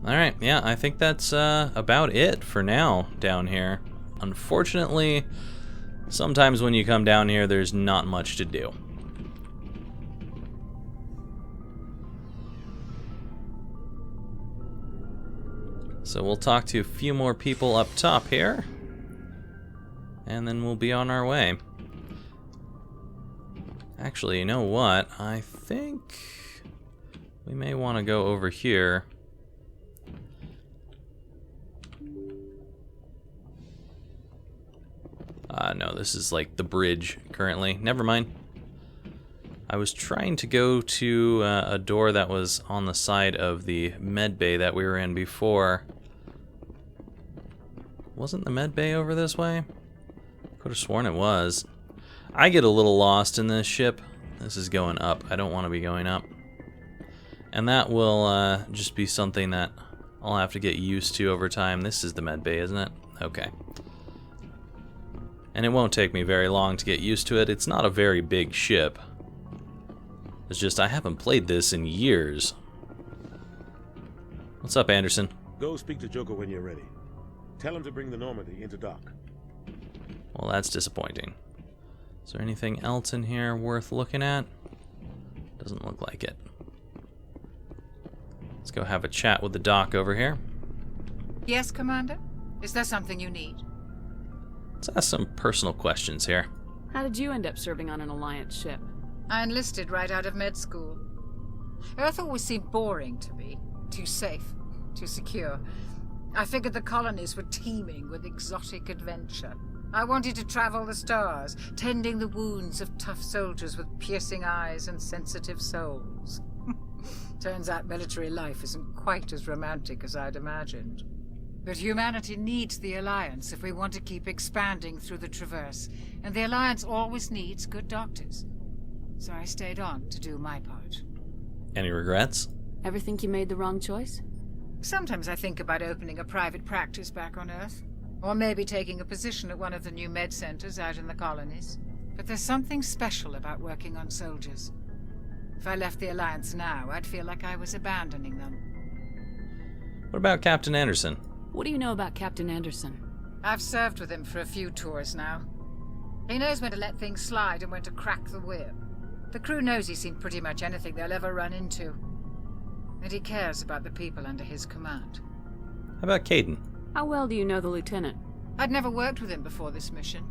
Alright, yeah, I think that's about it for now down here. Unfortunately, sometimes when you come down here, there's not much to do. So we'll talk to a few more people up top here, and then we'll be on our way. Actually, you know what? I think we may want to go over here. No, this is like the bridge currently. Never mind. I was trying to go to a door that was on the side of the med bay that we were in before. Wasn't the med bay over this way? Could have sworn it was. I get a little lost in this ship. This is going up. I don't want to be going up. And that will just be something that I'll have to get used to over time. This is the med bay, isn't it? Okay. And it won't take me very long to get used to it. It's not a very big ship. It's just I haven't played this in years. What's up, Anderson? Go speak to Joker when you're ready. Tell him to bring the Normandy into dock. Well, that's disappointing. Is there anything else in here worth looking at? Doesn't look like it. Let's go have a chat with the doc over here. Yes, Commander? Is there something you need? Let's ask some personal questions here. How did you end up serving on an Alliance ship? I enlisted right out of med school. Earth always seemed boring to me. Too safe, too secure. I figured the colonies were teeming with exotic adventure. I wanted to travel the stars, tending the wounds of tough soldiers with piercing eyes and sensitive souls. Turns out military life isn't quite as romantic as I'd imagined. But humanity needs the Alliance if we want to keep expanding through the Traverse, and the Alliance always needs good doctors. So I stayed on to do my part. Any regrets? Ever think you made the wrong choice? Sometimes I think about opening a private practice back on Earth, or maybe taking a position at one of the new med centers out in the colonies. But there's something special about working on soldiers. If I left the Alliance now, I'd feel like I was abandoning them. What about Captain Anderson? What do you know about Captain Anderson? I've served with him for a few tours now. He knows when to let things slide and when to crack the whip. The crew knows he's seen pretty much anything they'll ever run into. And he cares about the people under his command. How about Caden? How well do you know the lieutenant? I'd never worked with him before this mission.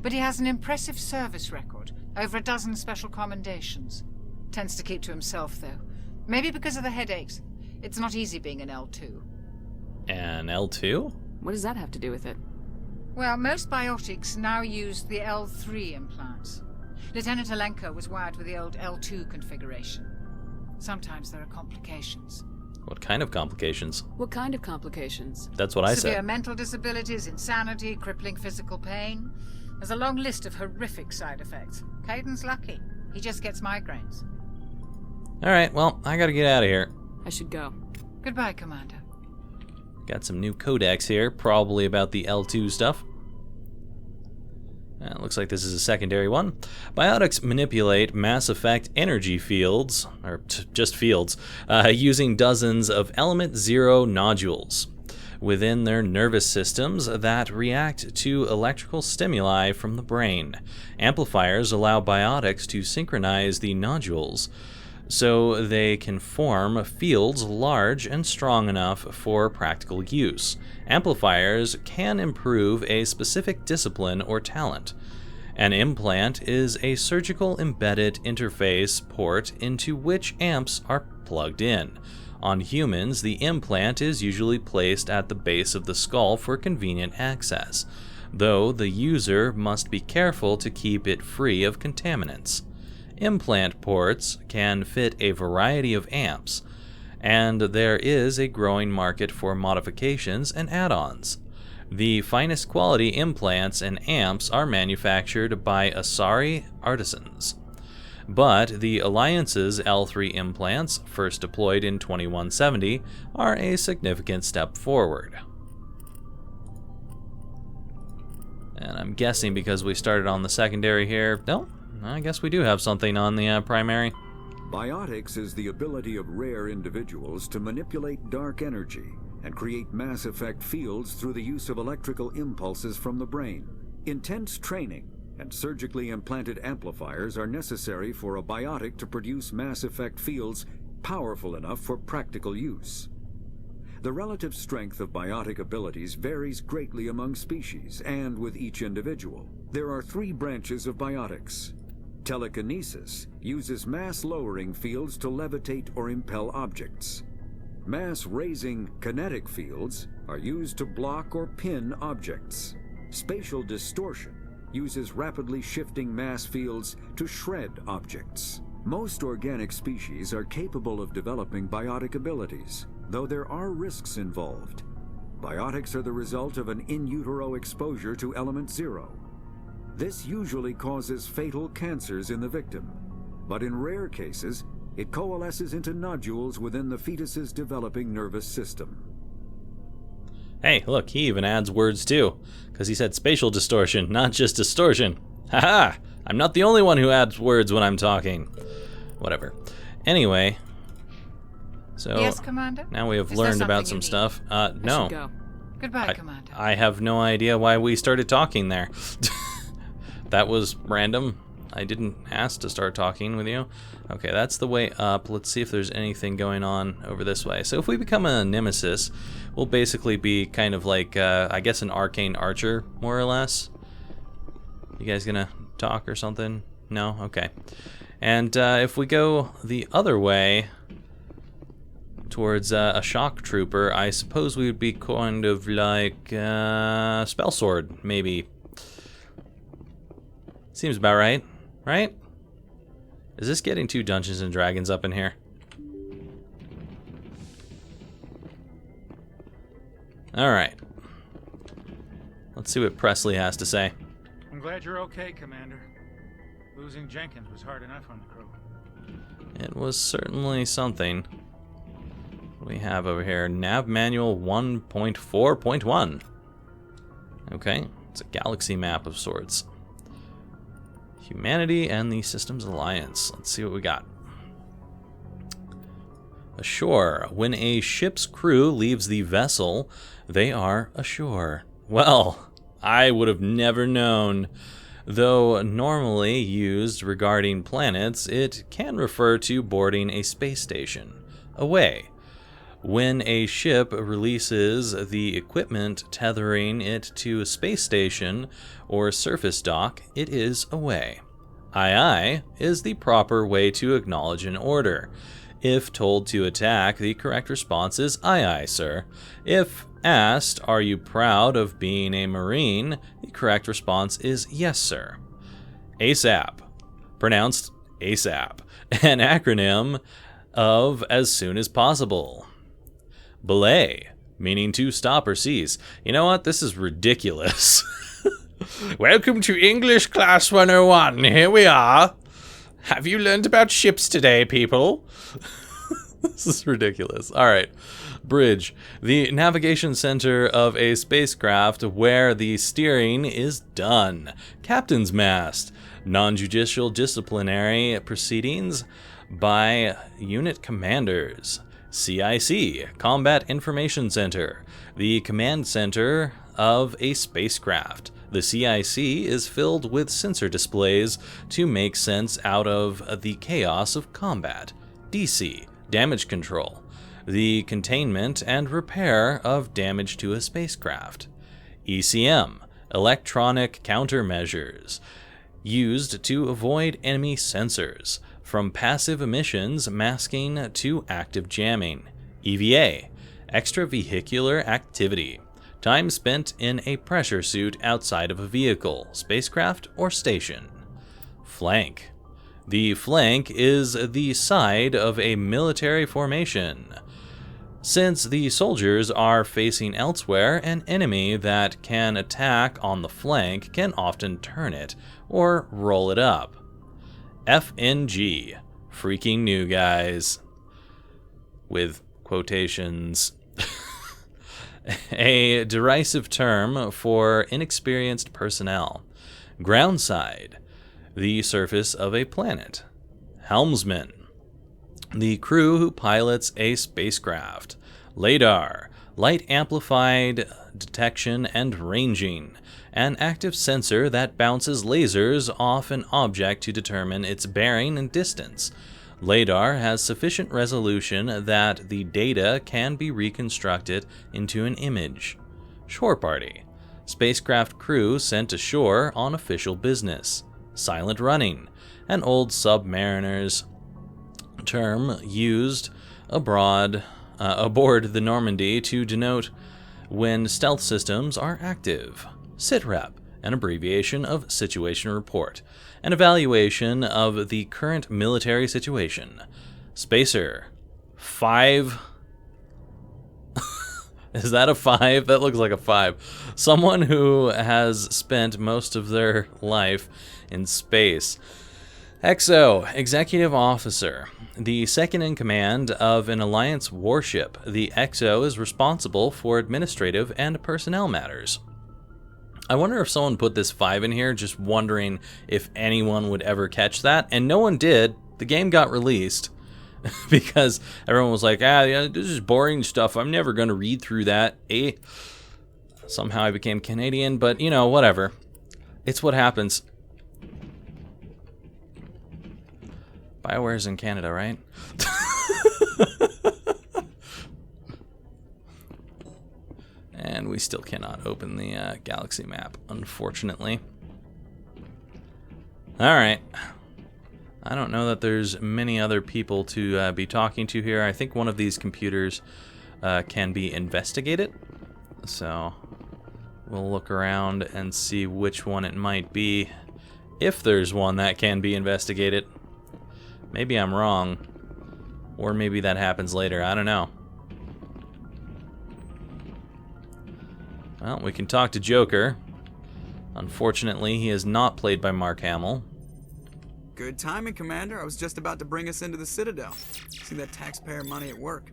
But he has an impressive service record, over a dozen special commendations. Tends to keep to himself, though. Maybe because of the headaches. It's not easy being an L2. An L2? What does that have to do with it? Well, most biotics now use the L3 implants. Lieutenant Alenko was wired with the old L2 configuration. Sometimes there are complications. What kind of complications? What kind of complications? That's what I Severe said. mental disabilities, insanity, crippling physical pain. There's a long list of horrific side effects. Caden's lucky. He just gets migraines. Alright, well, I gotta get out of here. I should go. Goodbye, Commander. Got some new codex here, probably about the L2 stuff. Looks like this is a secondary one. Biotics manipulate mass effect energy fields, or just fields, using dozens of element zero nodules within their nervous systems that react to electrical stimuli from the brain. Amplifiers allow biotics to synchronize the nodules so they can form fields large and strong enough for practical use. Amplifiers can improve a specific discipline or talent. An implant is a surgical embedded interface port into which amps are plugged in. On humans, the implant is usually placed at the base of the skull for convenient access, though the user must be careful to keep it free of contaminants. Implant ports can fit a variety of amps, and there is a growing market for modifications and add-ons. The finest quality implants and amps are manufactured by Asari artisans, but the Alliance's L3 implants, first deployed in 2170, are a significant step forward. And I'm guessing because we started on the secondary here, no, I guess we do have something on the primary. Biotics is the ability of rare individuals to manipulate dark energy and create mass effect fields through the use of electrical impulses from the brain. Intense training and surgically implanted amplifiers are necessary for a biotic to produce mass effect fields powerful enough for practical use. The relative strength of biotic abilities varies greatly among species and with each individual. There are 3 branches of biotics. Telekinesis uses mass-lowering fields to levitate or impel objects. Mass-raising kinetic fields are used to block or pin objects. Spatial distortion uses rapidly shifting mass fields to shred objects. Most organic species are capable of developing biotic abilities, though there are risks involved. Biotics are the result of an in utero exposure to element 0. This usually causes fatal cancers in the victim, but in rare cases, it coalesces into nodules within the fetus's developing nervous system. Hey, look, he even adds words too, because he said spatial distortion, not just distortion. Haha! I'm not the only one who adds words when I'm talking. Whatever. Anyway, so Yes, Commander? now we have Is there learned about something some you need? stuff. I should No. go. Goodbye, Commander. I have no idea why we started talking there. That was random. I didn't ask to start talking with you. Okay, that's the way up. Let's see if there's anything going on over this way. So if we become a nemesis, we'll basically be kind of like, I guess, an arcane archer, more or less. You guys gonna talk or something? No? Okay. And if we go the other way, towards a shock trooper, I suppose we would be kind of like spell sword, maybe. Seems about right, right? Is this getting too Dungeons and Dragons up in here? Alright. Let's see what Presley has to say. I'm glad you're okay, Commander. Losing Jenkins was hard enough on the crew. It was certainly something. What do we have over here? Nav Manual 1.4.1. Okay, it's a galaxy map of sorts. Humanity and the Systems Alliance. Let's see what we got. Ashore. When a ship's crew leaves the vessel, they are ashore. Well, I would have never known. Though normally used regarding planets, it can refer to boarding a space station. Away. When a ship releases the equipment tethering it to a space station or surface dock, it is away. Aye aye is the proper way to acknowledge an order. If told to attack, the correct response is aye aye, sir. If asked, are you proud of being a Marine, the correct response is yes, sir. ASAP, pronounced ASAP, an acronym of as soon as possible. Belay, meaning to stop or cease. You know what? This is ridiculous. Welcome to English Class 101. Here we are. Have you learned about ships today, people? This is ridiculous. All right. Bridge, the navigation center of a spacecraft where the steering is done. Captain's mast, non-judicial disciplinary proceedings by unit commanders. CIC, Combat Information Center, the command center of a spacecraft. The CIC is filled with sensor displays to make sense out of the chaos of combat. DC, Damage Control, the containment and repair of damage to a spacecraft. ECM, Electronic Countermeasures, used to avoid enemy sensors, from passive emissions masking to active jamming. EVA, Extravehicular Activity, time spent in a pressure suit outside of a vehicle, spacecraft, or station. Flank, the flank is the side of a military formation. Since the soldiers are facing elsewhere, an enemy that can attack on the flank can often turn it or roll it up. FNG, freaking new guys, with quotations. A derisive term for inexperienced personnel. Groundside, the surface of a planet. Helmsman, The crew who pilots a spacecraft. LADAR, light amplified detection and ranging, an active sensor that bounces lasers off an object to determine its bearing and distance. LADAR has sufficient resolution that the data can be reconstructed into an image. Shore party, spacecraft crew sent ashore on official business. Silent running, an old submariner's term used aboard the Normandy to denote when stealth systems are active. SITREP, an abbreviation of Situation Report, an evaluation of the current military situation. Spacer, 5. Is that a 5? That looks like a 5. Someone who has spent most of their life in space. XO, Executive Officer, the second in command of an Alliance warship. The XO is responsible for administrative and personnel matters. I wonder if someone put this 5 in here, just wondering if anyone would ever catch that, and no one did. The game got released because everyone was like, yeah, this is boring stuff. I'm never going to read through that. Somehow I became Canadian, but you know, whatever. It's what happens. BioWare's in Canada, right? And we still cannot open the galaxy map, unfortunately. Alright. I don't know that there's many other people to be talking to here. I think one of these computers can be investigated. So we'll look around and see which one it might be. If there's one that can be investigated. Maybe I'm wrong. Or maybe that happens later. I don't know. Well, we can talk to Joker. Unfortunately, he is not played by Mark Hamill. Good timing, Commander. I was just about to bring us into the Citadel. See that taxpayer money at work.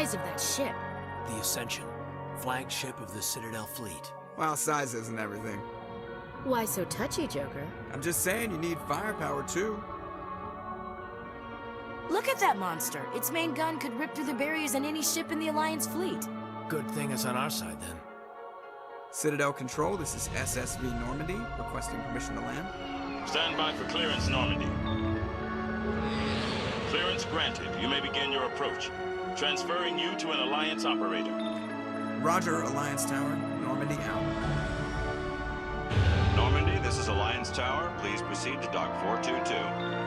Of that ship. The Ascension, flagship of the Citadel fleet. Well, size isn't everything. Why so touchy, Joker? I'm just saying you need firepower too. Look at that monster. Its main gun could rip through the barriers in any ship in the Alliance fleet. Good thing it's on our side then. Citadel Control, this is SSV Normandy, requesting permission to land. Stand by for clearance, Normandy. Clearance granted. You may begin your approach. Transferring you to an Alliance operator. Roger, Alliance Tower. Normandy out. Normandy, this is Alliance Tower. Please proceed to Dock 422.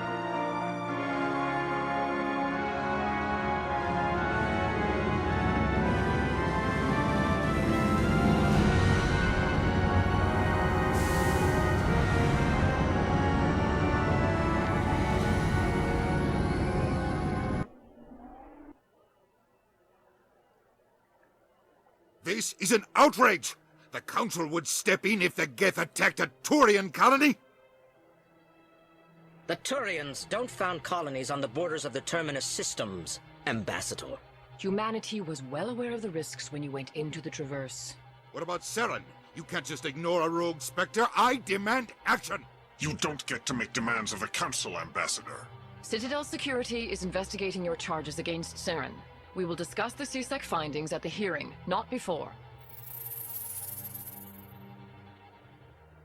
This is an outrage! The Council would step in if the Geth attacked a Turian colony! The Turians don't found colonies on the borders of the Terminus systems, Ambassador. Humanity was well aware of the risks when you went into the Traverse. What about Saren? You can't just ignore a rogue Spectre. I demand action! You don't get to make demands of the Council, Ambassador. Citadel Security is investigating your charges against Saren. We will discuss the CSEC findings at the hearing, not before.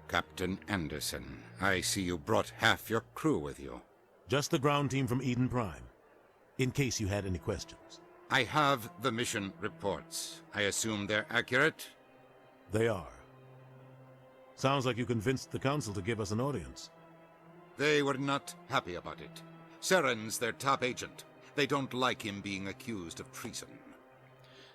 Captain Anderson, I see you brought half your crew with you. Just the ground team from Eden Prime, in case you had any questions. I have the mission reports. I assume they're accurate? They are. Sounds like you convinced the Council to give us an audience. They were not happy about it. Saren's their top agent. They don't like him being accused of treason.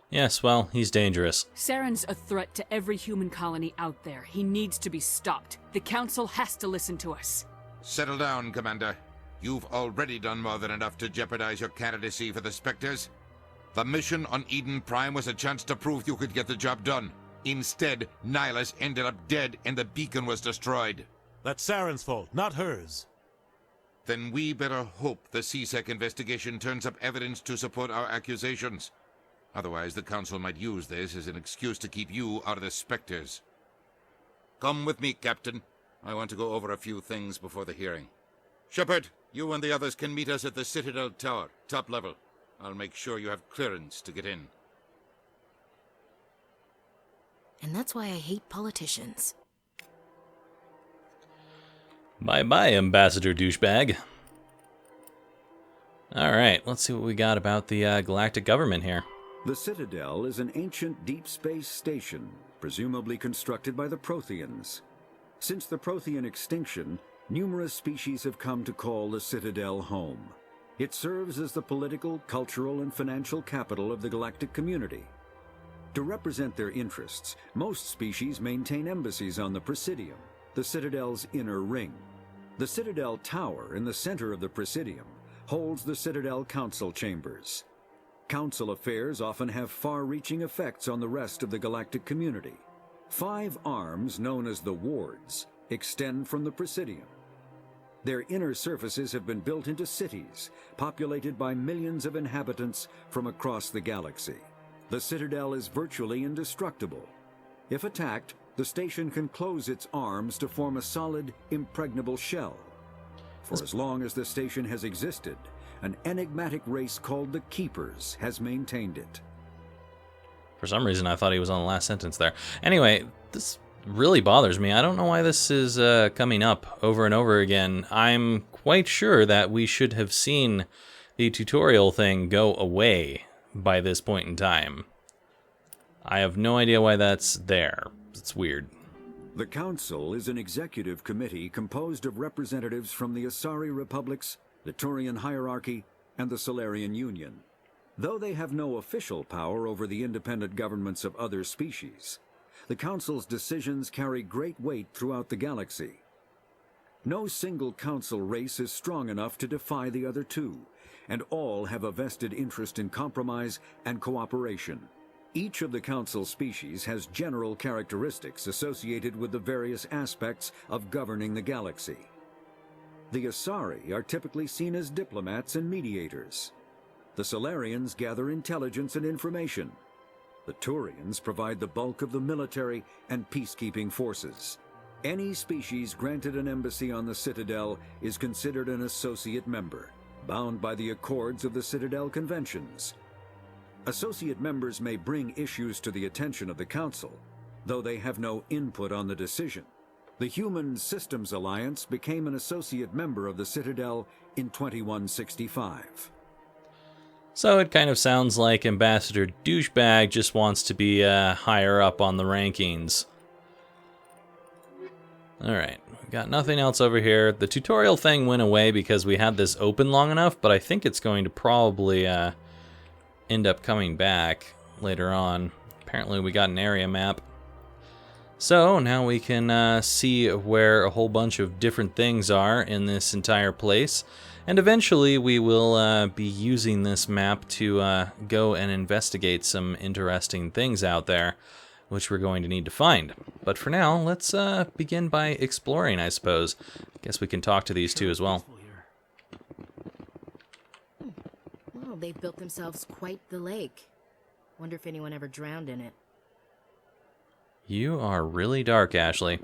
Yes, well, he's dangerous. Saren's a threat to every human colony out there. He needs to be stopped. The Council has to listen to us. Settle down, Commander. You've already done more than enough to jeopardize your candidacy for the Spectres. The mission on Eden Prime was a chance to prove you could get the job done. Instead, Nihilus ended up dead and the beacon was destroyed. That's Saren's fault, not hers. Then we better hope the CSEC investigation turns up evidence to support our accusations. Otherwise, the Council might use this as an excuse to keep you out of the Spectres. Come with me, Captain. I want to go over a few things before the hearing. Shepard, you and the others can meet us at the Citadel Tower, top level. I'll make sure you have clearance to get in. And that's why I hate politicians. Bye-bye, Ambassador Douchebag. Alright, let's see what we got about the galactic government here. The Citadel is an ancient deep space station, presumably constructed by the Protheans. Since the Prothean extinction, numerous species have come to call the Citadel home. It serves as the political, cultural, and financial capital of the galactic community. To represent their interests, most species maintain embassies on the Presidium, the Citadel's inner ring. The Citadel Tower in the center of the Presidium holds the Citadel Council chambers. Council affairs often have far-reaching effects on the rest of the galactic community. 5 arms, known as the Wards, extend from the Presidium. Their inner surfaces have been built into cities, populated by millions of inhabitants from across the galaxy. The Citadel is virtually indestructible. If attacked, the station can close its arms to form a solid, impregnable shell. For as long as the station has existed, an enigmatic race called the Keepers has maintained it. For some reason, I thought he was on the last sentence there. Anyway, this really bothers me. I don't know why this is coming up over and over again. I'm quite sure that we should have seen the tutorial thing go away by this point in time. I have no idea why that's there. It's weird. The Council is an executive committee composed of representatives from the Asari Republics, the Turian Hierarchy, and the Solarian Union. Though they have no official power over the independent governments of other species, the Council's decisions carry great weight throughout the galaxy. No single Council race is strong enough to defy the other two, and all have a vested interest in compromise and cooperation. Each of the Council species has general characteristics associated with the various aspects of governing the galaxy. The Asari are typically seen as diplomats and mediators. The Solarians gather intelligence and information. The Turians provide the bulk of the military and peacekeeping forces. Any species granted an embassy on the Citadel is considered an associate member, bound by the accords of the Citadel Conventions. Associate members may bring issues to the attention of the Council, though they have no input on the decision. The Human Systems Alliance became an associate member of the Citadel in 2165. So it kind of sounds like Ambassador Douchebag just wants to be higher up on the rankings. Alright, we got nothing else over here. The tutorial thing went away because we had this open long enough, but I think it's going to probably end up coming back later on. Apparently we got an area map. So now we can see where a whole bunch of different things are in this entire place. And eventually we will be using this map to go and investigate some interesting things out there, which we're going to need to find. But for now, let's begin by exploring, I suppose. Guess we can talk to these two as well. Well, they've built themselves quite the lake. Wonder if anyone ever drowned in it. You are really dark, Ashley.